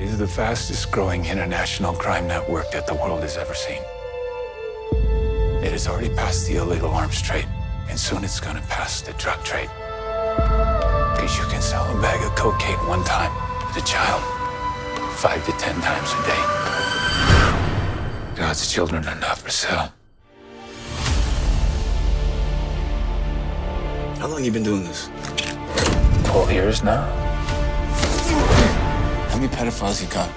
It is the fastest growing international crime network that the world has ever seen. It has already passed the illegal arms trade, and soon it's gonna pass the drug trade. Because you can sell a bag of cocaine one time to a child 5 to 10 times a day. God's children are not for sale. How long have you been doing this? 12 years now. How many pedophiles you got?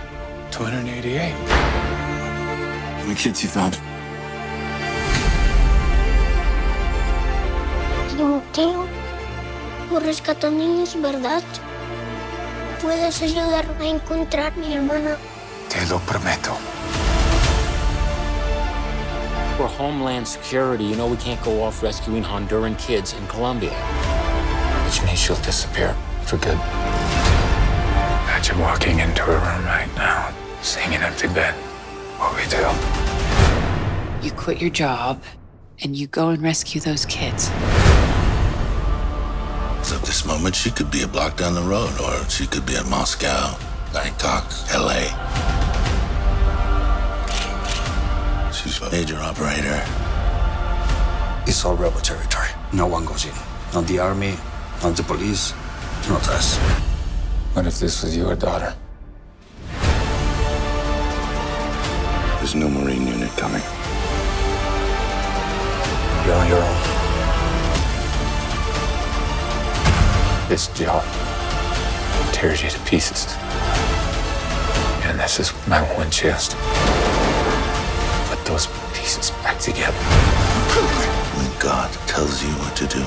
288. How many kids you found? Timoteo, tú rescatas niños, ¿verdad? ¿Puedes ayudarme a encontrar a mi hermana? Te lo prometo. For Homeland Security, you know we can't go off rescuing Honduran kids in Colombia. Which means she'll disappear for good. Imagine walking into her room right now, seeing an empty bed. What we do? You quit your job, and you go and rescue those kids. So at this moment, she could be a block down the road, or she could be at Moscow, Bangkok, LA. She's a major operator. It's all rebel territory. No one goes in. Not the army, not the police, not us. What if this was your daughter? There's no Marine unit coming. You're on your own. This job tears you to pieces. And this is my one chance to put those pieces back together. When God tells you what to do,